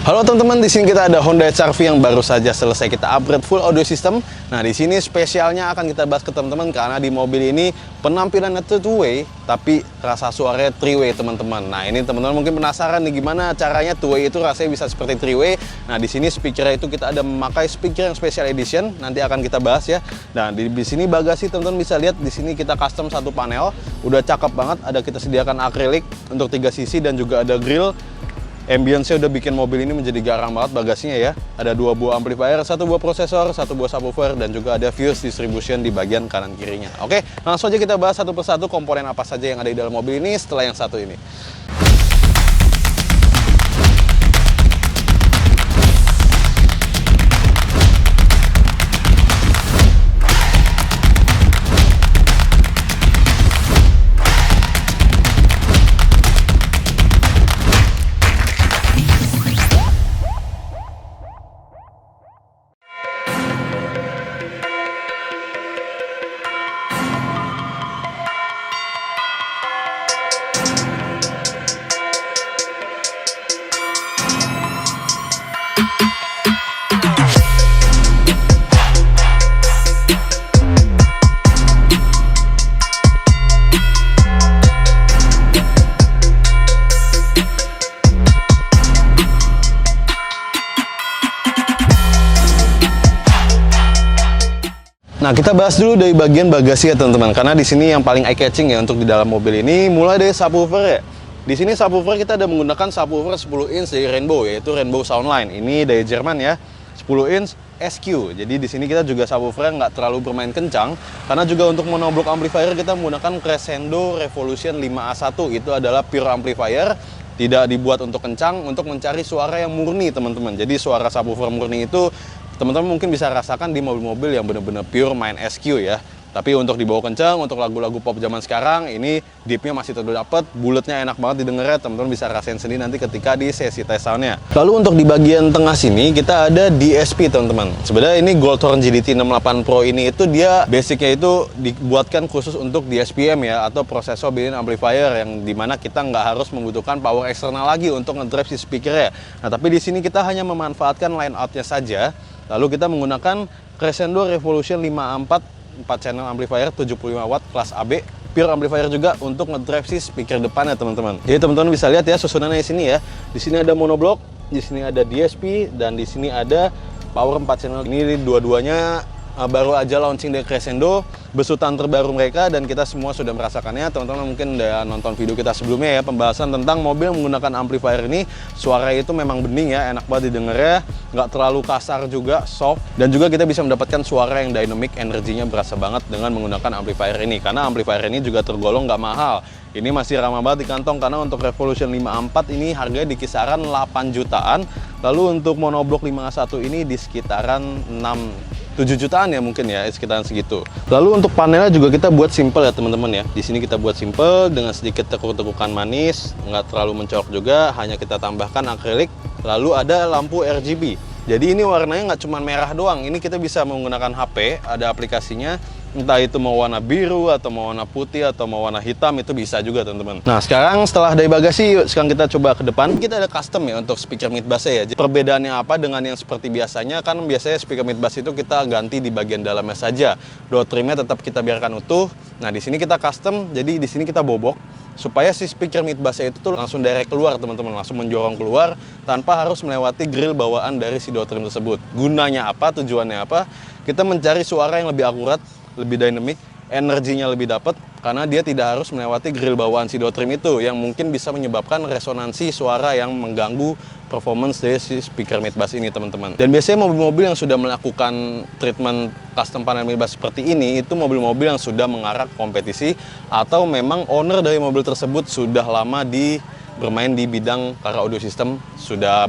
Halo teman-teman, di sini kita ada Honda HR-V yang baru saja selesai kita upgrade full audio system. Nah, di sini spesialnya akan kita bahas ke teman-teman karena di mobil ini penampilannya itu two-way, tapi rasa suaranya three-way teman-teman. Nah, ini teman-teman mungkin penasaran nih gimana caranya two-way itu rasanya bisa seperti three-way. Nah, di sini speakernya itu kita ada memakai speaker yang special edition, nanti akan kita bahas ya. Nah, di sini bagasi teman-teman bisa lihat di sini kita custom satu panel, udah cakep banget. Ada kita sediakan akrilik untuk 3 sisi dan juga ada grill. Ambience-nya udah bikin mobil ini menjadi garang banget bagasinya ya. Ada 2 buah amplifier, 1 buah prosesor, 1 buah subwoofer, dan juga ada fuse distribution di bagian kanan kirinya. Oke, langsung aja kita bahas satu persatu komponen apa saja yang ada di dalam mobil ini setelah yang satu ini. Nah, kita bahas dulu dari bagian bagasi ya teman-teman, karena di sini yang paling eye catching ya untuk di dalam mobil ini, mulai dari subwoofer ya. Di sini subwoofer kita ada menggunakan subwoofer 10 inch dari Rainbow, yaitu Rainbow Soundline. Ini dari Jerman ya, 10 inch SQ. Jadi di sini kita juga subwoofernya nggak terlalu bermain kencang, karena juga untuk monoblock amplifier kita menggunakan Crescendo Revolution 5A1. Itu adalah pure amplifier, tidak dibuat untuk kencang, untuk mencari suara yang murni teman-teman. Jadi suara subwoofer murni itu teman-teman mungkin bisa rasakan di mobil-mobil yang benar-benar pure main SQ ya. Tapi untuk dibawa kencang, untuk lagu-lagu pop zaman sekarang, ini deepnya masih terdapat, bulatnya enak banget didengarnya, teman-teman bisa rasain sendiri nanti ketika di sesi tes soundnya. Lalu untuk di bagian tengah sini, kita ada DSP teman-teman. Sebenarnya ini Goldhorn GDT 68 Pro ini itu dia basicnya itu dibuatkan khusus untuk DSPM ya, atau Processor Built-in Amplifier, yang dimana kita nggak harus membutuhkan power eksternal lagi untuk ngedrive si speakernya. Nah, tapi di sini kita hanya memanfaatkan line out-nya saja. Lalu kita menggunakan Crescendo Revolution 5A4 4 channel amplifier 75 watt kelas AB, pure amplifier juga untuk ngedrive si speaker depannya teman-teman. Jadi teman-teman bisa lihat ya susunannya di sini ya. Di sini ada monoblock, di sini ada DSP, dan di sini ada power 4 channel. Ini dua-duanya baru aja launching dari Crescendo, besutan terbaru mereka, dan kita semua sudah merasakannya. Teman-teman mungkin udah nonton video kita sebelumnya ya, pembahasan tentang mobil menggunakan amplifier ini. Suara itu memang bening ya, enak banget didengarnya, nggak terlalu kasar juga, soft, dan juga kita bisa mendapatkan suara yang dynamic, energinya berasa banget dengan menggunakan amplifier ini. Karena amplifier ini juga tergolong nggak mahal. Ini masih ramah banget di kantong, karena untuk Revolution 5A4 ini harganya di kisaran 8 jutaan. Lalu untuk monoblock 5A1 ini di sekitaran 7 jutaan ya mungkin ya, sekitaran segitu. Lalu untuk panelnya juga kita buat simple ya teman-teman ya. Di sini kita buat simple dengan sedikit tekuk-tekukan manis, nggak terlalu mencolok juga, hanya kita tambahkan akrilik. Lalu ada lampu RGB. Jadi ini warnanya nggak cuma merah doang, ini kita bisa menggunakan HP, ada aplikasinya. Entah itu mau warna biru, atau mau warna putih, atau mau warna hitam, itu bisa juga teman-teman. Nah, sekarang setelah dari bagasi, yuk sekarang kita coba ke depan. Kita ada custom ya untuk speaker mid bass ya. Jadi, perbedaannya apa dengan yang seperti biasanya? Kan biasanya speaker mid bass itu kita ganti di bagian dalamnya saja. Door trimnya tetap kita biarkan utuh. Nah, di sini kita custom, jadi di sini kita bobok supaya si speaker mid bass itu tuh langsung direct keluar teman-teman, langsung menjorong keluar tanpa harus melewati grill bawaan dari si door trim tersebut. Gunanya apa? Tujuannya apa? Kita mencari suara yang lebih akurat, lebih dynamic, energinya lebih dapat, karena dia tidak harus melewati grill bawaan si door trim itu yang mungkin bisa menyebabkan resonansi suara yang mengganggu performance dari si speaker mid bass ini teman-teman. Dan biasanya mobil-mobil yang sudah melakukan treatment custom panel mid bass seperti ini itu mobil-mobil yang sudah mengarah kompetisi, atau memang owner dari mobil tersebut sudah lama bermain di bidang car audio system, sudah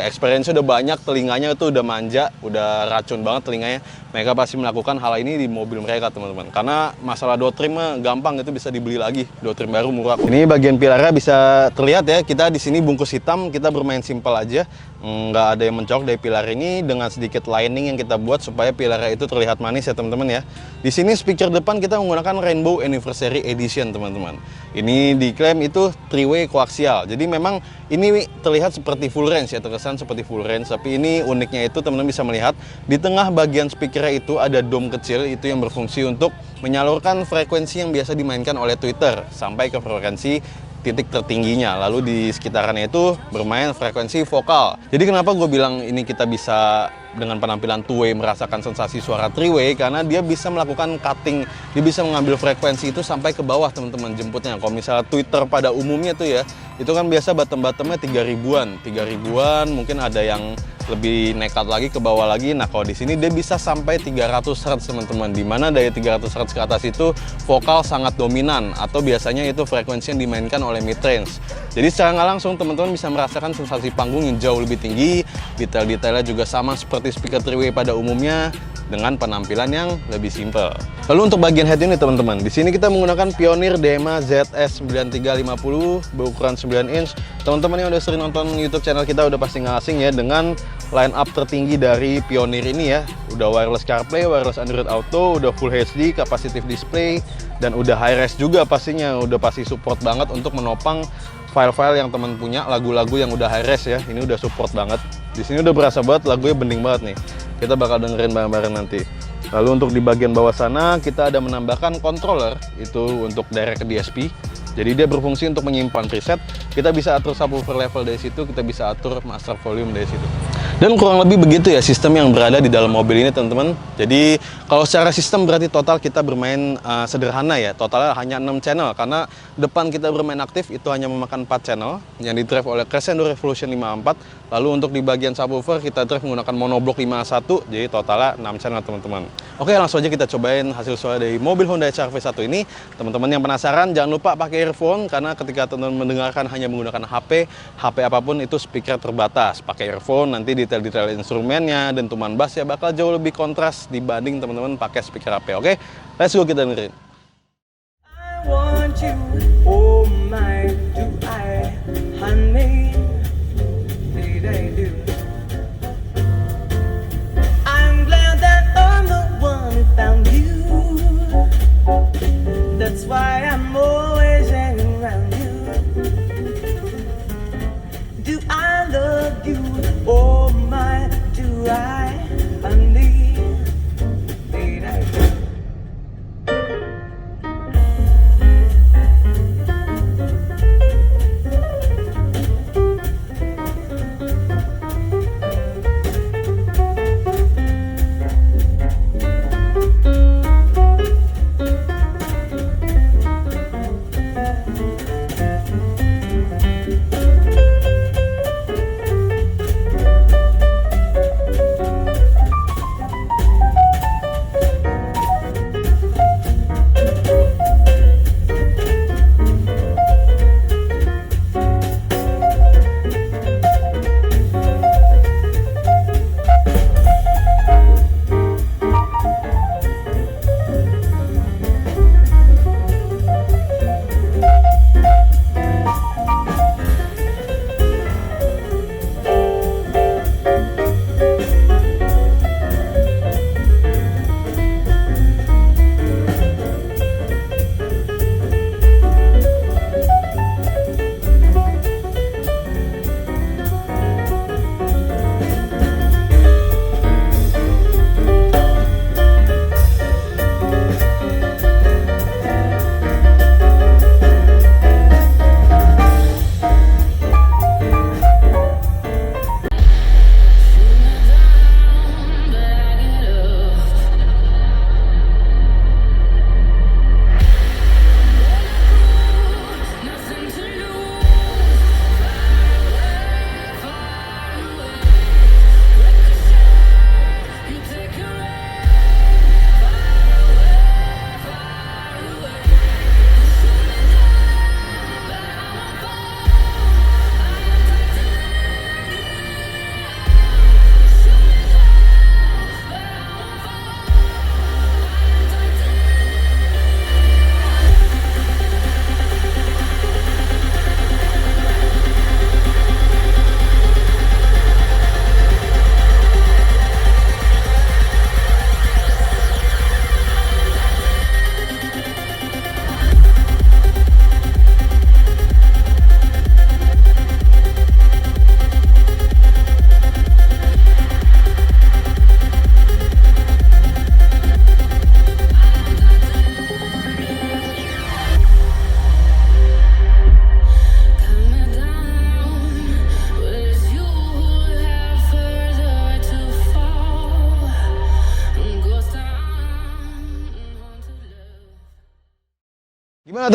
experience udah banyak, telinganya itu udah manja, udah racun banget telinganya. Mereka pasti melakukan hal ini di mobil mereka teman-teman. Karena masalah door trim gampang, itu bisa dibeli lagi, door trim baru murah. Ini bagian pilarnya bisa terlihat ya, kita di sini bungkus hitam, kita bermain simple aja, nggak ada yang mencolok dari pilar ini, dengan sedikit lining yang kita buat supaya pilarnya itu terlihat manis ya teman-teman ya. Di sini speaker depan kita menggunakan Rainbow Anniversary Edition teman-teman. Ini diklaim itu three-way koaksial. Jadi memang ini terlihat seperti full range ya, terkesan seperti full range. Tapi ini uniknya itu teman-teman bisa melihat di tengah bagian speakernya itu ada dome kecil itu yang berfungsi untuk menyalurkan frekuensi yang biasa dimainkan oleh Twitter sampai ke frekuensi titik tertingginya, lalu di sekitarannya itu bermain frekuensi vokal. Jadi kenapa gue bilang ini kita bisa dengan penampilan two-way merasakan sensasi suara three-way, karena dia bisa melakukan cutting, dia bisa mengambil frekuensi itu sampai ke bawah teman-teman jemputnya. Kalau misalnya Twitter pada umumnya tuh ya, itu kan biasa bottom-bottomnya 3 ribuan, mungkin ada yang lebih nekat lagi ke bawah lagi. Nah kalau di sini dia bisa sampai 300 Hz teman-teman, dimana dari 300 Hz ke atas itu vokal sangat dominan, atau biasanya itu frekuensi yang dimainkan oleh mid range. Jadi secara nggak langsung teman-teman bisa merasakan sensasi panggung yang jauh lebih tinggi, detail-detailnya juga sama seperti speaker three-way pada umumnya, dengan penampilan yang lebih simple. Lalu untuk bagian head ini teman-teman, di sini kita menggunakan Pioneer DMA ZS9350 berukuran 9 inch. Teman-teman yang udah sering nonton YouTube channel kita udah pasti nggak asing ya dengan line up tertinggi dari Pioneer ini ya. Udah wireless CarPlay, wireless Android Auto, udah full HD, capacitive display, dan udah high res juga pastinya. Udah pasti support banget untuk menopang file-file yang teman punya, lagu-lagu yang udah high res ya. Ini udah support banget. Di sini udah berasa banget lagunya bening banget nih. Kita bakal dengerin bareng-bareng nanti. Lalu untuk di bagian bawah sana kita ada menambahkan controller itu untuk direct ke DSP. Jadi dia berfungsi untuk menyimpan preset. Kita bisa atur subwoofer level dari situ, kita bisa atur master volume dari situ. Dan kurang lebih begitu ya sistem yang berada di dalam mobil ini teman-teman. Jadi kalau secara sistem berarti total kita bermain sederhana ya. Totalnya hanya 6 channel karena depan kita bermain aktif itu hanya memakan 4 channel yang di-drive oleh Crescendo Revolution 54. Lalu untuk di bagian subwoofer kita drive menggunakan monoblock 51. Jadi totalnya 6 channel teman-teman. Oke, langsung aja kita cobain hasil suara dari mobil Honda HR-V 1 ini. Teman-teman yang penasaran jangan lupa pakai earphone karena ketika teman-teman mendengarkan hanya menggunakan HP apapun itu speaker terbatas. Pakai earphone nanti detail-detail instrumennya, dentuman bassnya bakal jauh lebih kontras dibanding teman-teman pakai speaker HP. Oke, let's go kita dengerin. I want you, oh my, do I, honey, did I do? I'm glad that I'm the one who found you. That's why I'm always hanging around you. Do I love you, oh my, do I, honey, did I do?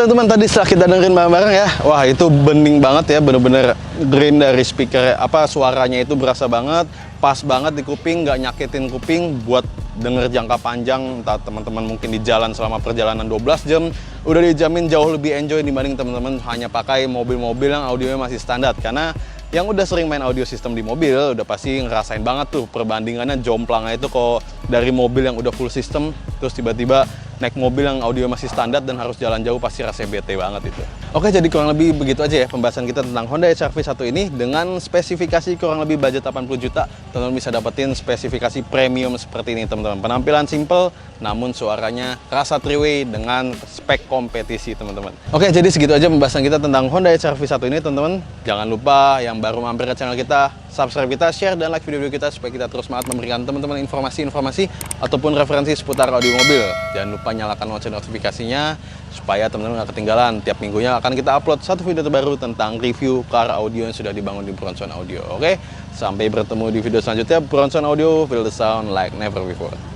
teman-teman, tadi setelah kita dengerin bareng-bareng ya, wah itu bening banget ya, bener-bener grain dari speaker, suaranya itu berasa banget, pas banget di kuping, nggak nyakitin kuping buat denger jangka panjang. Entah teman-teman mungkin di jalan selama perjalanan 12 jam, udah dijamin jauh lebih enjoy dibanding teman-teman hanya pakai mobil-mobil yang audionya masih standar. Karena yang udah sering main audio system di mobil udah pasti ngerasain banget tuh perbandingannya jomplangnya itu kok dari mobil yang udah full system terus tiba-tiba naik mobil yang audio masih standar dan harus jalan jauh, pasti rasanya bete banget itu. Oke, jadi kurang lebih begitu aja ya pembahasan kita tentang Honda HR-V 1 ini. Dengan spesifikasi kurang lebih budget 80 juta, teman-teman bisa dapetin spesifikasi premium seperti ini teman-teman. Penampilan simple namun suaranya rasa three-way dengan spek kompetisi teman-teman. Oke, jadi segitu aja pembahasan kita tentang Honda HR-V 1 ini teman-teman. Jangan lupa yang baru mampir ke channel kita, subscribe kita, share dan like video-video kita supaya kita terus semangat memberikan teman-teman informasi-informasi ataupun referensi seputar audio mobil. Jangan lupa nyalakan lonceng notifikasinya supaya teman-teman nggak ketinggalan. Tiap minggunya akan kita upload satu video terbaru tentang review car audio yang sudah dibangun di Bronson Audio. Oke, sampai bertemu di video selanjutnya. Bronson Audio, feel the sound like never before.